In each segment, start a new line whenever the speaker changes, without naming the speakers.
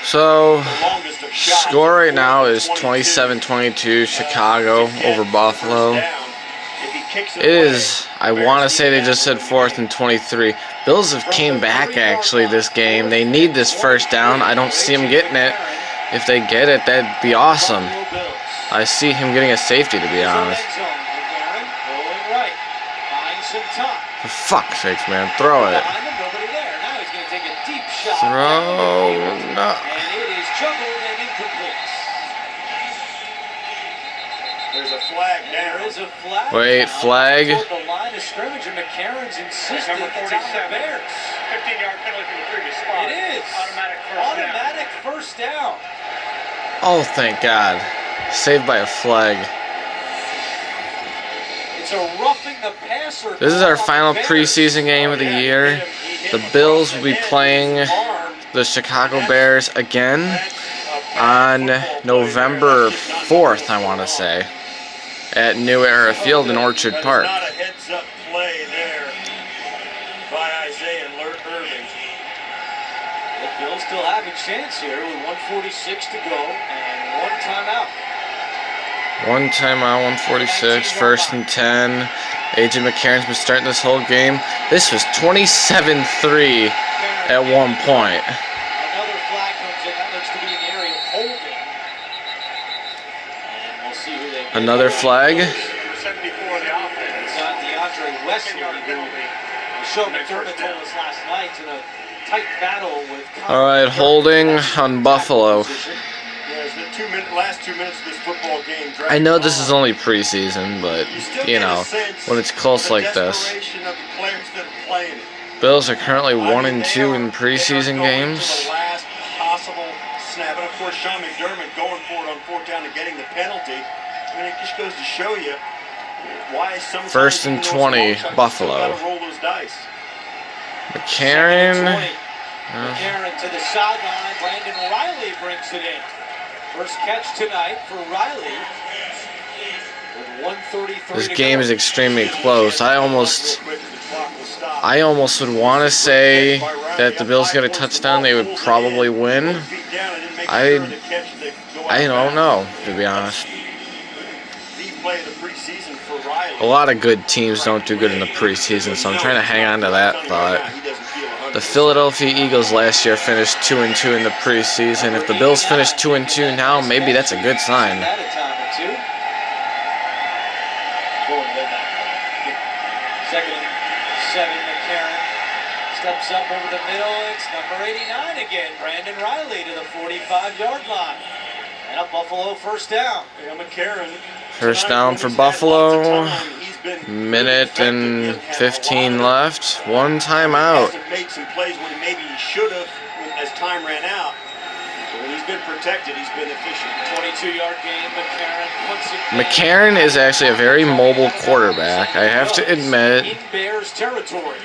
So, score right now is 27-22 Chicago over Buffalo. It is, I want to say they just said 4th and 23. Bills have came back actually this game. They need this first down. I don't see them getting it. If they get it, that'd be awesome. I see him getting a safety, to be honest. For fuck's sakes, man. Throw it. Throw. No.
And it is juggled and incomplete. There's a flag there. There is a flag.
Wait, flag.
The line of scrimmage, and McCarron's insisted that it's on the Bears.
15-yard penalty from the previous spot.
It is. Automatic first down.
Oh, thank God. Saved by a flag.
It's a roughing the passer.
This is our final preseason game of the year. The Bills will be playing the Chicago Bears again on November 4th, I want to say, at New Era Field in Orchard Park.
Not a heads-up play there by Isaiah Irving.
The Bills still have a chance here with 1:46 to go and one timeout.
One timeout, 1:46, 1st and 10. A.J. McCarron's been starting this whole game. This was 27-3 at one point.
Another flag comes in. That looks to be an area of holding. And we'll see who they get.
Another flag.
74 of the offense.
It's on DeAndre Wesley, who showed McDermott told us last night in a tight battle with.
All right, holding on Buffalo.
Last 2 minutes of this football game.
I know this is only preseason, but, you know, when it's close like this. Bills are currently 1-2 in preseason games.
Last possible snap, and of course Sean McDermott going for it on 4th down and getting the penalty. I mean, it just goes to show you why sometimes
1st and 20, Buffalo.
Roll those dice.
McCarron.
McCarron to the sideline. Brandon Riley brings it in. First catch tonight for Riley. With 1:33
This
to
game
go.
is extremely close. I almost would want to say that the Bills get a touchdown, they would probably win. I don't know, to be honest. A lot of good teams don't do good in the preseason, so I'm trying to hang on to that thought. The Philadelphia Eagles last year finished 2-2 in the preseason. If the Bills finish 2-2 now, maybe that's a good sign.
Second and 7, McCarron steps up over the middle. It's number 89 again, Brandon Riley to the 45-yard line. And a Buffalo first down.
Yeah, McCarron.
First down for Buffalo. Minute and 15 left. One timeout.
Made some plays when maybe he should have as time ran out. But when he's been protected, he's been efficient.
22-yard gain. McCarron puts it.
McCarron is actually a very mobile quarterback. I have to admit.
In Bears territory.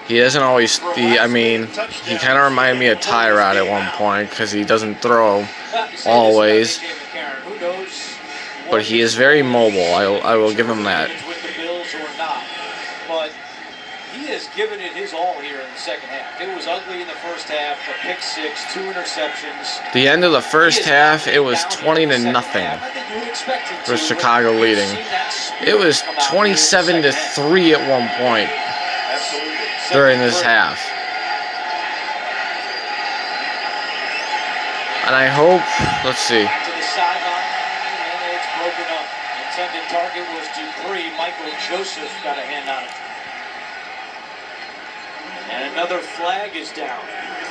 He doesn't always. He kind of reminded me of Tyrod at one point because he doesn't throw always. But he is very mobile. I will give him that.
With the Bills or not, but he has given it his all here in the second half. It was ugly in the first half. A pick six, 2 interceptions.
The end of the first half, it was 20-0 for Chicago leading. It was 27-3 at one point during this half. And I hope, let's see.
Intended target was Dupree. Michael Joseph got a hand on it. And another flag is down.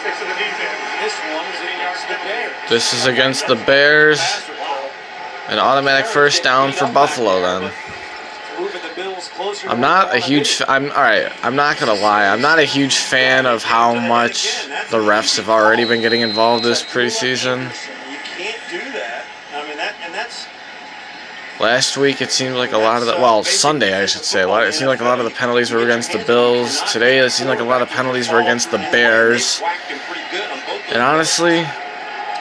This one is against the Bears.
This is against the Bears. An automatic first down for Buffalo then. I'm not a huge. I'm not gonna lie. I'm not a huge fan of how much the refs have already been getting involved this preseason.
You can't do that. I mean that's.
Last week it seemed like a lot of the, well, Sunday I should say, it seemed like a lot of the penalties were against the Bills. Today it seemed like a lot of penalties were against the Bears. And honestly,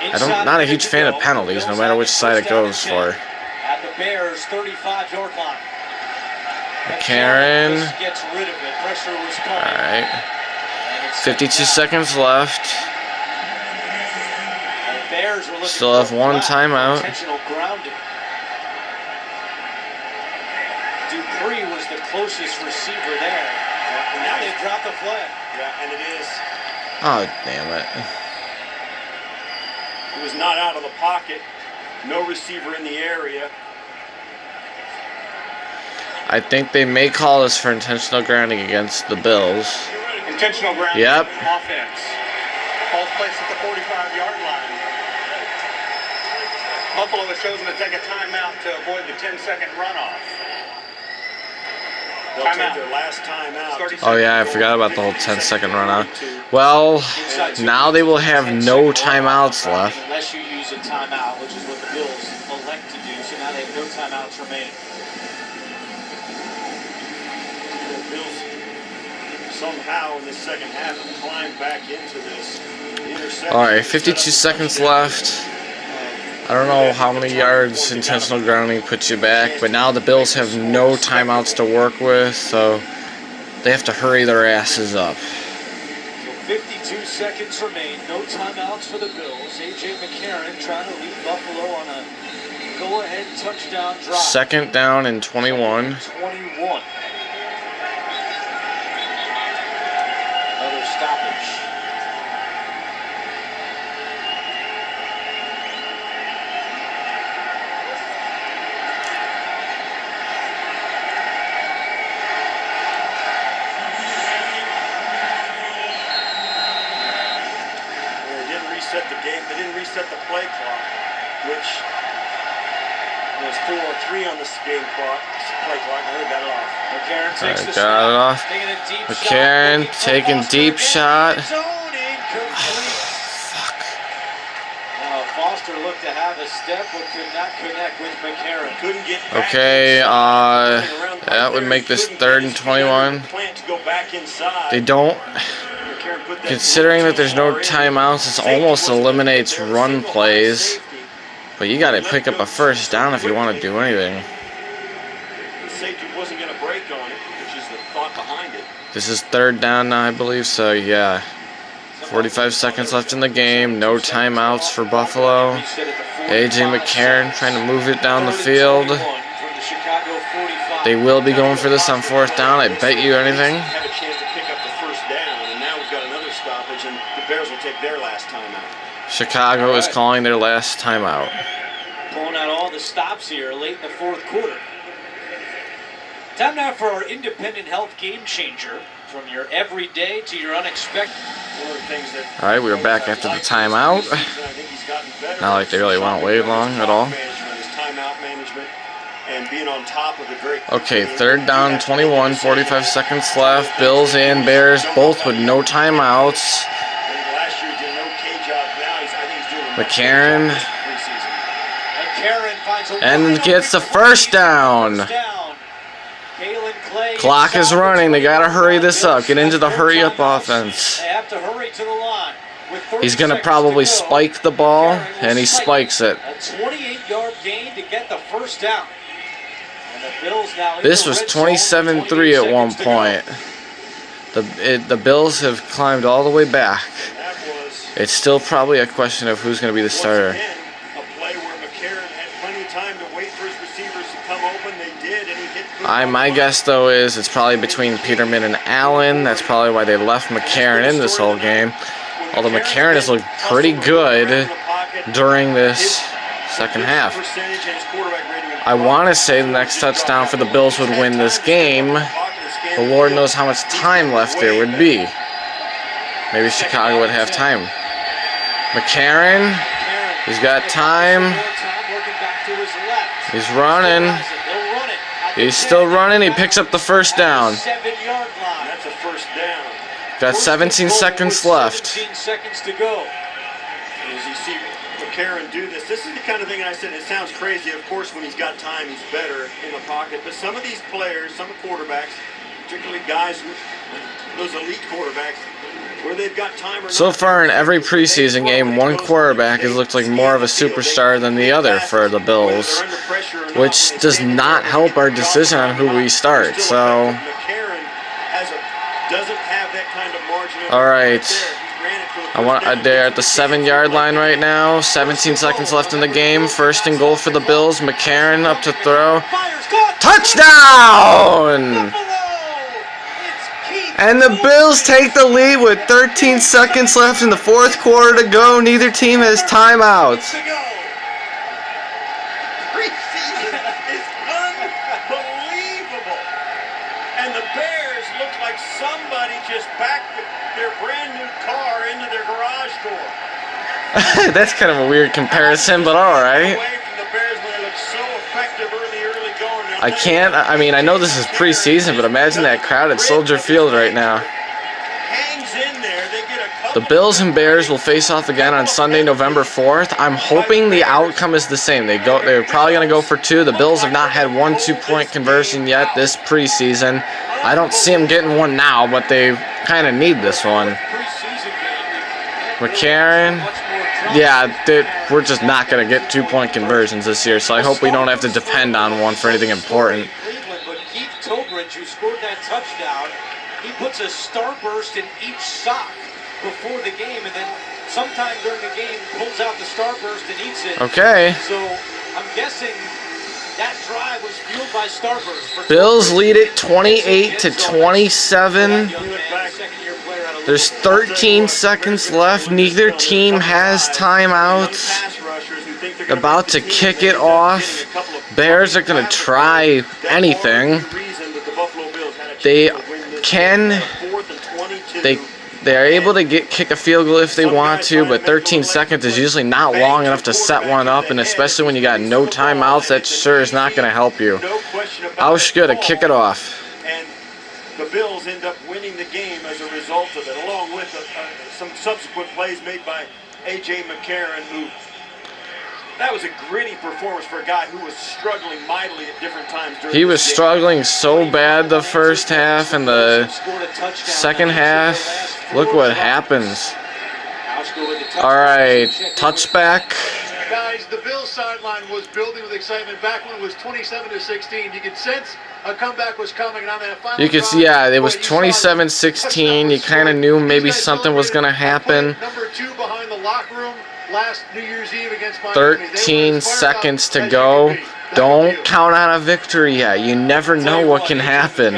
I'm not a huge fan of penalties, no matter which side it goes for.
At the Bears 35-yard line.
McCarron.
Gets rid of it. Pressure was coming.
All right.
And
52 seconds left.
The Bears were looking
Still have
for a
one
flag,
timeout.
intentional grounding. Dupree was the closest receiver there.
Yeah, and
Now they dropped the flag.
Yeah, and it is.
Oh, damn it.
It was not out of the pocket. No receiver in the area.
I think they may call this for intentional grounding against the Bills.
Intentional grounding.
Yep.
Offense. Ball's placed at the 45-yard line. Buffalo has chosen to take a timeout to avoid the 10-second runoff. They'll take their last timeout.
Oh yeah, I forgot about the whole 10-second run out. Well, now they will have no timeouts left.
Unless you use a timeout, which is what the Bills elect to do. So now they have no timeouts remaining.
The Bills somehow in the second half have climbed back into this interception.
Alright, 52 seconds left. I don't know how many yards intentional grounding puts you back, but now the Bills have no timeouts to work with, so they have to hurry their asses up.
So 52 seconds remain, no timeouts for the Bills. A.J. McCarron trying to lead Buffalo on a go-ahead touchdown drive.
Second down and 21.
21. Another stoppage.
Reset the game. They didn't reset the play clock, which was 4:03 on this game clock. Play clock. Now they got it off.
McCarron takes the
Got it off. McCarron taking deep shot. Fuck.
Foster looked to have a step, but could not connect with McCarron.
Couldn't get back
Okay,
inside.
that would make this 3rd and 21.
Plant to go back inside.
They don't. Considering that there's no timeouts, this almost eliminates run plays. But you got to pick up a first down if you want to do anything.
The safety wasn't going to break on it, which is the thought behind it.
This is 3rd down now, I believe, so yeah. 45 seconds left in the game, no timeouts for Buffalo. A.J. McCarron trying to move it down the field. They will be going for this on 4th down, I bet you anything.
Have a chance to pick up the first down, and now we've got another stoppage, and the Bears will take their last timeout.
Chicago is calling their last timeout.
Pulling out all the stops here late in the 4th quarter. Time now for our independent health game changer. From your everyday to your unexpected.
Alright, we are back after the timeout. Not like they really won't wait long at all. Okay, 3rd down, 21, 45 seconds left. Bills and Bears both with no timeouts. McCarron and gets the first down. Clock is running. They gotta hurry this up. Get into the hurry up offense. He's gonna probably spike the ball, and he spikes it.
A 28-yard gain to get the first down.
This was 27-3 at one point. The Bills have climbed all the way back. It's still probably a question of who's going to be the starter. My guess, though, is it's probably between Peterman and Allen. That's probably why they left McCarron in this whole game. Although McCarron has looked pretty good during this second half. I want to say the next touchdown for the Bills would win this game, but Lord knows how much time left there would be. Maybe Chicago would have time. McCarron, he's got time. He's running. He's still running. He picks up the first down.
That's a first down.
Got 17 seconds left.
17 seconds to go.
As you see McCarron do this, this is the kind of thing I said, it sounds crazy. Of course, when he's got time, he's better in the pocket. But some of these players, some quarterbacks, particularly guys, those elite quarterbacks, where they've got time or not.
So far in every preseason game, one quarterback has looked like more of a superstar than the other for the Bills, which does not help our decision on who we start. So
McCarron doesn't have that kind of margin
All right. They're at the 7-yard line right now. 17 seconds left in the game. First and goal for the Bills. McCarron up to throw. Touchdown! And the Bills take the lead with 13 seconds left in the fourth quarter to go. Neither team has timeouts.
Preseason is unbelievable. And the Bears look like somebody just backed their brand new car into their garage door.
That's kind of a weird comparison, but all right. I know this is preseason, but imagine that crowd at Soldier Field right now. The Bills and Bears will face off again on Sunday, November 4th. I'm hoping the outcome is the same. They're probably going to go for 2. The Bills have not had one 2-point conversion yet this preseason. I don't see them getting one now, but they kind of need this one. McCarron, yeah, we're just not going to get 2-point conversions this year, so I hope we don't have to depend on one for anything important.
But Keith Tobridge, who scored that touchdown, he puts a starburst in each sock before the game, and then sometime during the game pulls out the starburst and eats it.
Okay.
So I'm guessing that drive was fueled by starburst.
Bills lead it 28-27. There's 13 seconds left. Neither team has timeouts. About to kick it off. Bears are going to try anything. They're able to kick a field goal if they want to, but 13 seconds is usually not long enough to set one up, and especially when you got no timeouts, that sure is not going to help you. Auschka to kick it off.
And the Bills end up winning the game as a result of it, along with some subsequent plays made by A.J. McCarron, who that was a gritty performance for a guy who was struggling mightily at different times.
He was struggling so bad the first half, and the second half, look what happens. All right, touchback.
Guys, the Bills sideline was building with excitement back when it was 27-16. You could sense a comeback was coming, and on that final
you could see, yeah, it was 27-16. You kind of knew maybe something was going to happen.
Number 2 behind the locker room last New Year's Eve against Miami.
13 seconds to go. Don't count on a victory yet. You never know what can happen.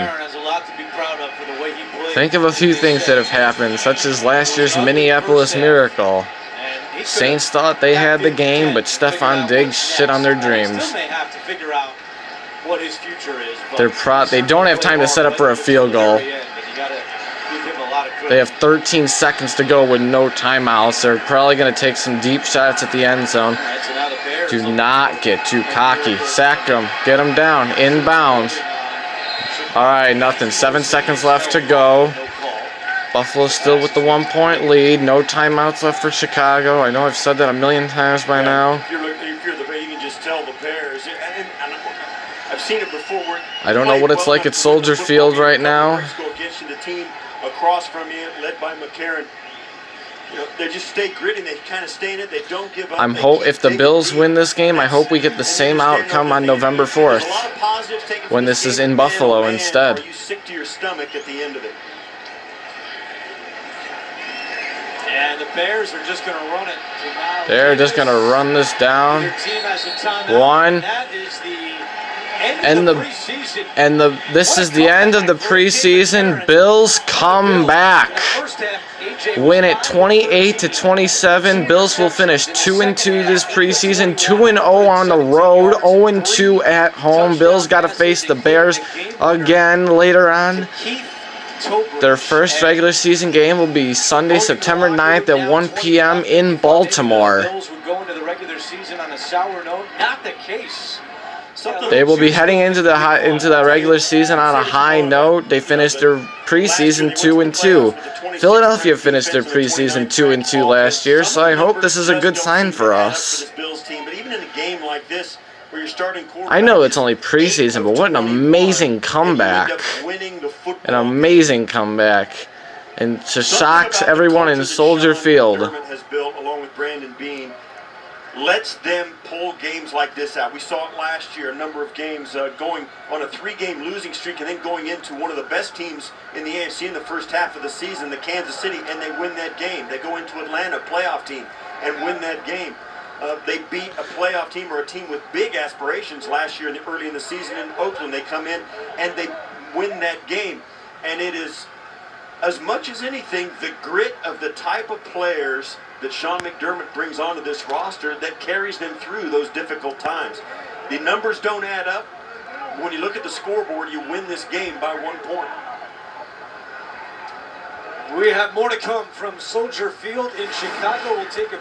Think of a few things that have happened, such as last year's Minneapolis Miracle. Saints thought they had the game, but Stephon Diggs shit on their dreams. They don't have time to set up for a field goal. They have 13 seconds to go with no timeouts. They're probably going to take some deep shots at the end zone. Do not get too cocky. Sack them. Get them down. Inbound. All right, nothing. 7 seconds left to go. Buffalo still with the 1-point lead. No timeouts left for Chicago. I know I've said that a million times by now.
If you're the you can just tell the Bears. I've seen it before.
I don't know what it's like at Soldier Field right now.
The team across from you, led by McCarron. You know, they just stay gritty. They kind of stay in it. They don't give up.
If the Bills win this game, I hope we get the same outcome on November 4th when this is in Buffalo instead.
Are you sick to your stomach at the end of it?
And the Bears are just going to run it.
They're just going to run this down. One. This is the end of the preseason. Bills come back. Win it 28-27. Bills will finish 2-2 this preseason. 2-0 on the road. 0-2 at home. Bills got to face the Bears again later on. Their first regular season game will be Sunday, September 9th at 1 p.m. in Baltimore. They will be heading into the regular season on a high note. They finished their preseason 2-2. Philadelphia finished their preseason 2-2 last year, so I hope this is a good sign for us. I know it's only preseason, but what an amazing comeback. An amazing comeback. And to shock everyone in Soldier Field.
lets them pull games like this out. We saw it last year, a number of games going on a 3-game losing streak and then going into one of the best teams in the AFC in the first half of the season, the Kansas City, and they win that game. They go into Atlanta, playoff team, and win that game. They beat a playoff team or a team with big aspirations last year early in the season in Oakland. They come in and they win that game. And it is, as much as anything, the grit of the type of players that Sean McDermott brings onto this roster that carries them through those difficult times. The numbers don't add up. When you look at the scoreboard, you win this game by 1 point.
We have more to come from Soldier Field in Chicago. We'll take a